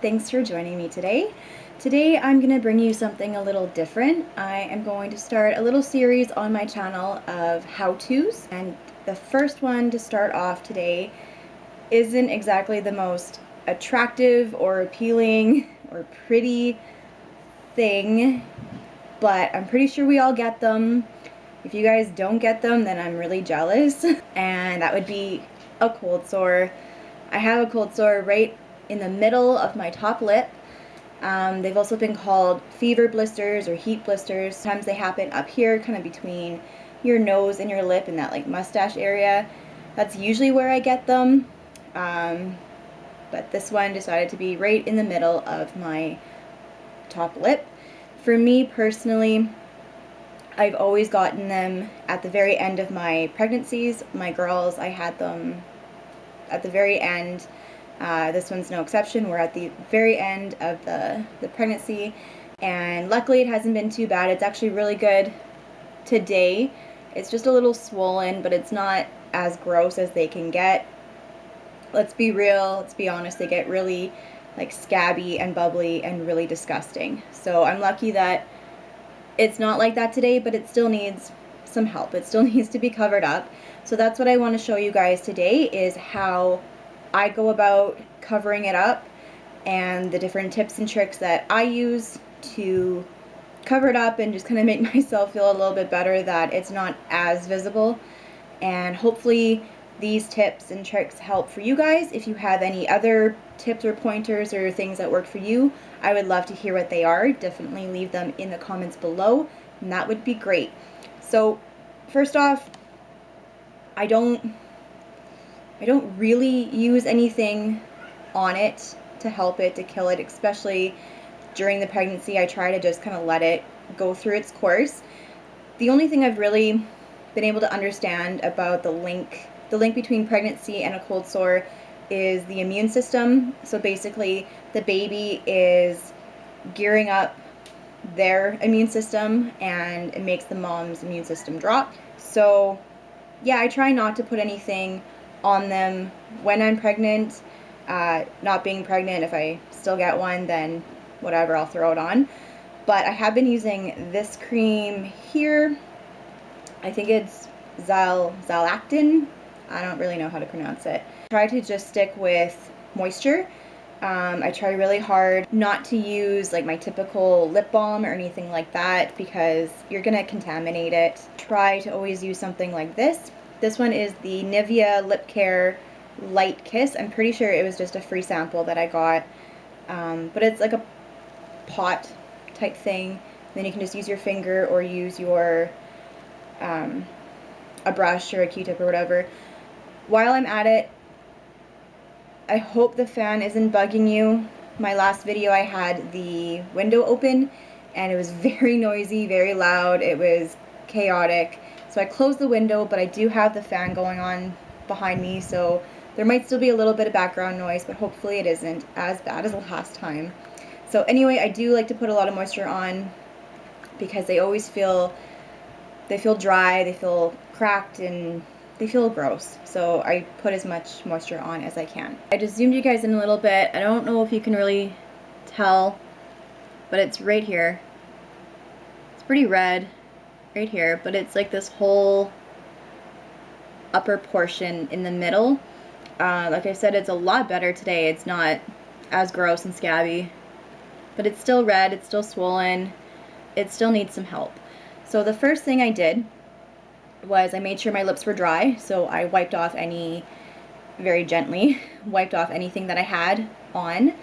thanks for joining me today. Today I'm going to bring you something a little different. I am going to start a little series on my channel of how-tos, and the first one to start off today isn't exactly the most attractive or appealing or pretty thing, but I'm pretty sure we all get them. If you guys don't get them, then I'm really jealous. And that would be a cold sore. I have a cold sore right in the middle of my top lip. They've also been called fever blisters or heat blisters. Sometimes they happen up here, kind of between your nose and your lip in that like mustache area. That's usually where I get them. But this one decided to be right in the middle of my top lip. For me personally, I've always gotten them at the very end of my pregnancies. My girls, I had them at the very end. This one's no exception. We're at the very end of the pregnancy, and luckily it hasn't been too bad. It's actually really good today. It's just a little swollen, but it's not as gross as they can get. Let's be real, let's be honest, they get really like scabby and bubbly and really disgusting. So I'm lucky that it's not like that today, but it still needs some help. It still needs to be covered up. So that's what I want to show you guys today, is how I go about covering it up and the different tips and tricks that I use to cover it up and just kind of make myself feel a little bit better that it's not as visible. And hopefully these tips and tricks help for you guys. If you have any other tips or pointers or things that work for you, I would love to hear what they are. Definitely leave them in the comments below, and that would be great. So first off, I don't really use anything on it to help it, to kill it, especially during the pregnancy. I try to just kind of let it go through its course. The only thing I've really been able to understand about the link between pregnancy and a cold sore is the immune system. So basically the baby is gearing up their immune system and it makes the mom's immune system drop. So yeah, I try not to put anything on them when I'm pregnant. Not being pregnant, if I still get one, then whatever, I'll throw it on. But I have been using this cream here. I think it's Xylactin. I don't really know how to pronounce it. Try to just stick with moisture. I try really hard not to use like my typical lip balm or anything like that, because you're gonna contaminate it. Try to always use something like this. This one is the Nivea Lip Care Light Kiss. I'm pretty sure it was just a free sample that I got, but it's like a pot type thing. Then you can just use your finger or use your a brush or a Q-tip or whatever. While I'm at it, I hope the fan isn't bugging you. My last video I had the window open and it was very noisy, very loud, it was chaotic. So I closed the window, but I do have the fan going on behind me, so there might still be a little bit of background noise, but hopefully it isn't as bad as the last time. So anyway, I do like to put a lot of moisture on because they always feel dry, they feel cracked, and they feel gross. So I put as much moisture on as I can. I just zoomed you guys in a little bit. I don't know if you can really tell, but it's right here. It's pretty red right here, but it's like this whole upper portion in the middle. Like I said, it's a lot better today. It's not as gross and scabby, but it's still red, it's still swollen, it still needs some help. So the first thing I did was I made sure my lips were dry, so I wiped off very gently, wiped off anything that I had on,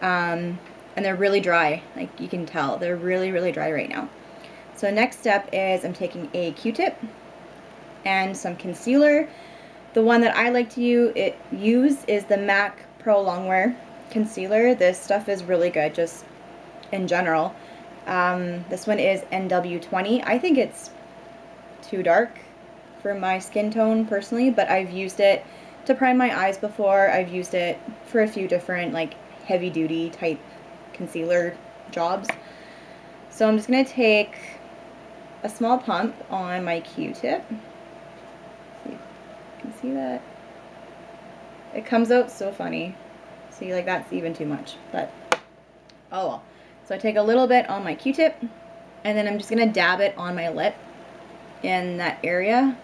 and they're really dry, like you can tell, they're really, really dry right now. So next step is I'm taking a Q-tip and some concealer. The one that I like to use is the MAC Pro Longwear concealer. This stuff is really good, just in general. This one is NW20. I think it's too dark for my skin tone personally, but I've used it to prime my eyes before. I've used it for a few different like heavy duty type concealer jobs. So I'm just going to take a small pump on my Q-tip. You can see that? It comes out so funny. See, like that's even too much, but Oh well. So I take a little bit on my Q-tip, and then I'm just gonna dab it on my lip in that area.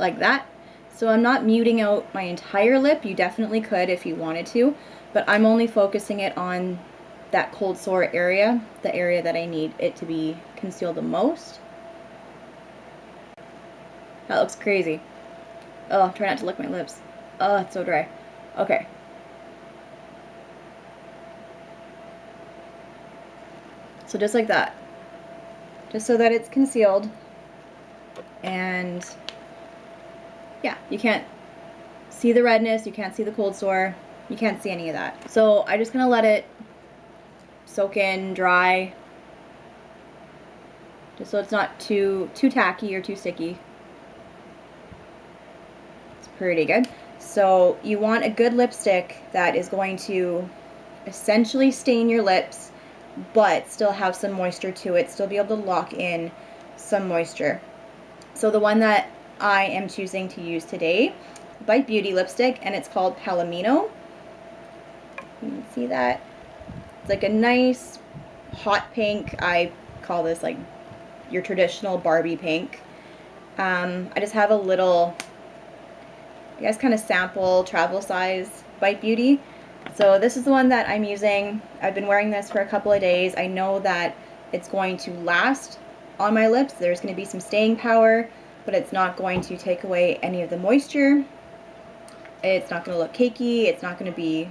Like that. So I'm not muting out my entire lip. You definitely could if you wanted to, but I'm only focusing it on that cold sore area, the area that I need it to be concealed the most. That looks crazy. Oh, try not to lick my lips. Oh, it's so dry. Okay. So just like that. Just so that it's concealed. And yeah, you can't see the redness, you can't see the cold sore, you can't see any of that. So I'm just gonna let it soak in, dry, just so it's not too tacky or too sticky. It's pretty good. So you want a good lipstick that is going to essentially stain your lips, but still have some moisture to it, still be able to lock in some moisture. So the one that I am choosing to use today, Bite Beauty lipstick, and it's called Palomino. You can see that. It's like a nice hot pink. I call this like your traditional Barbie pink. I just have a little, I guess, kind of sample travel size Bite Beauty. So this is the one that I'm using. I've been wearing this for a couple of days. I know that it's going to last on my lips. There's going to be some staying power, but it's not going to take away any of the moisture. It's not going to look cakey. It's not going to be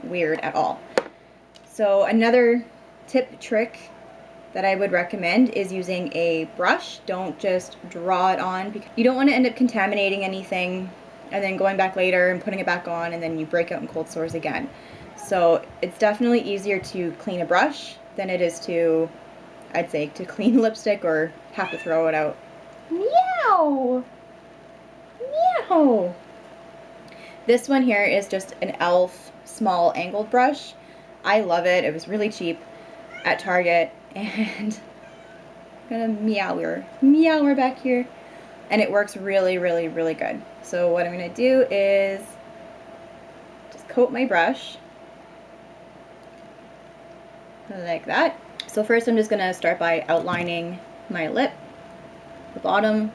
weird at all. So another trick that I would recommend is using a brush. Don't just draw it on, because you don't want to end up contaminating anything and then going back later and putting it back on, and then you break out in cold sores again. So it's definitely easier to clean a brush than it is to, I'd say, to clean lipstick or have to throw it out. Meow! Meow! This one here is just an e.l.f. small angled brush. I love it. It was really cheap at Target, and I'm gonna meow her back here, and it works really, really, really good. So what I'm gonna do is just coat my brush like that. So first I'm just gonna start by outlining my lip, the bottom,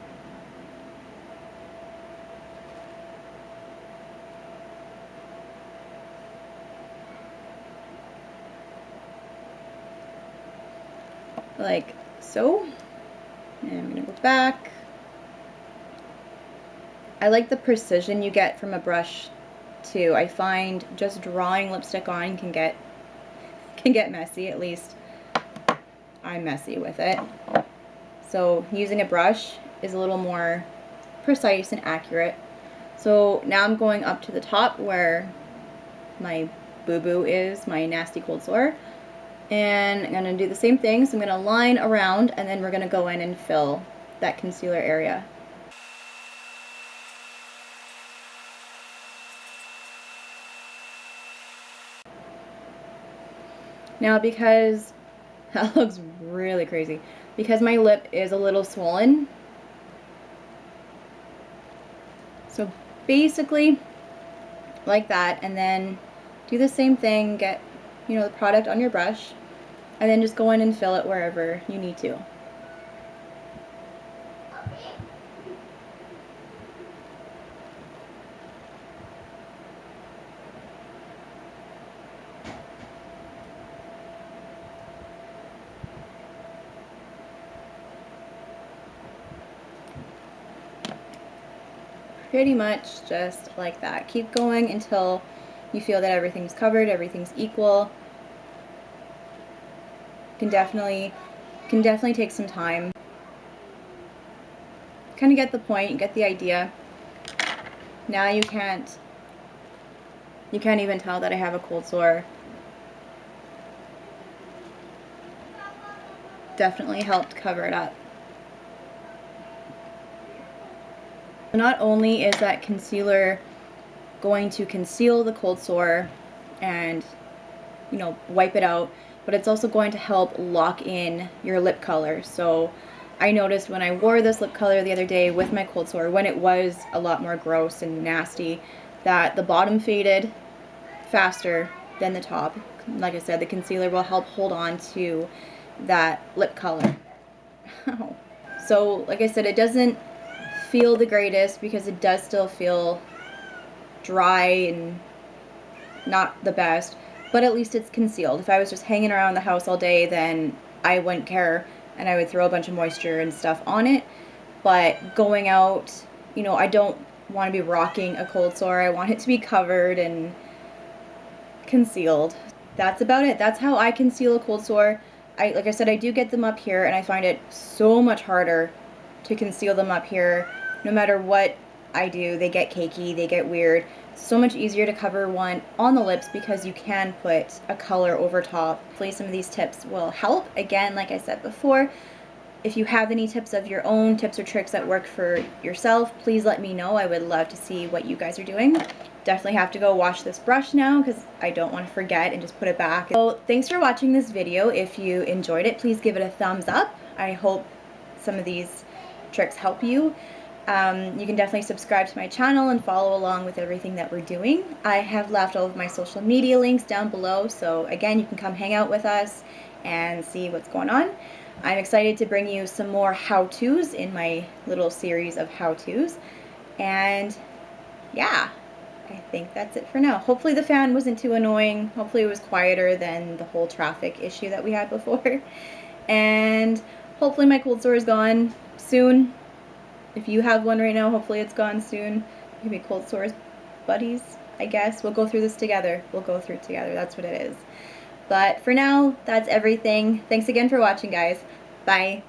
like so. And I'm gonna go back. I like the precision you get from a brush too. I find just drawing lipstick on can get messy. At least I'm messy with it. So using a brush is a little more precise and accurate. So now I'm going up to the top where my boo-boo is, my nasty cold sore. And I'm going to do the same thing. So I'm going to line around, and then we're going to go in and fill that concealer area. Now, because that looks really crazy, because my lip is a little swollen, so basically like that, and then do the same thing, get, you know, the product on your brush, and then just go in and fill it wherever you need to. Pretty much just like that. Keep going until you feel that everything's covered, everything's equal. Can definitely take some time. Kind of get the point, you get the idea. Now you can't even tell that I have a cold sore. Definitely helped cover it up. Not only is that concealer going to conceal the cold sore and, you know, wipe it out, but it's also going to help lock in your lip color. So I noticed when I wore this lip color the other day with my cold sore, when it was a lot more gross and nasty, that the bottom faded faster than the top. Like I said, the concealer will help hold on to that lip color. So, like I said, it doesn't feel the greatest because it does still feel dry and not the best, but at least it's concealed. If I was just hanging around the house all day, then I wouldn't care and I would throw a bunch of moisture and stuff on it. But going out, you know, I don't want to be rocking a cold sore. I want it to be covered and concealed. That's about it. That's how I conceal a cold sore. Like I said, I do get them up here, and I find it so much harder to conceal them up here. No matter what I do, they get cakey, they get weird. It's so much easier to cover one on the lips because you can put a color over top. Hopefully some of these tips will help. Again, like I said before, if you have any tips of your own, tips or tricks that work for yourself, please let me know. I would love to see what you guys are doing. Definitely have to go wash this brush now because I don't want to forget and just put it back. So thanks for watching this video. If you enjoyed it, please give it a thumbs up. I hope some of these tricks help you. You can definitely subscribe to my channel and follow along with everything that we're doing. I have left all of my social media links down below, so again, you can come hang out with us and see what's going on. I'm excited to bring you some more how-tos in my little series of how-tos. And yeah, I think that's it for now. Hopefully the fan wasn't too annoying. Hopefully it was quieter than the whole traffic issue that we had before. And hopefully my cold sore is gone soon. If you have one right now, hopefully it's gone soon. Maybe cold sores buddies, I guess. We'll go through this together. We'll go through it together. That's what it is. But for now, that's everything. Thanks again for watching, guys. Bye.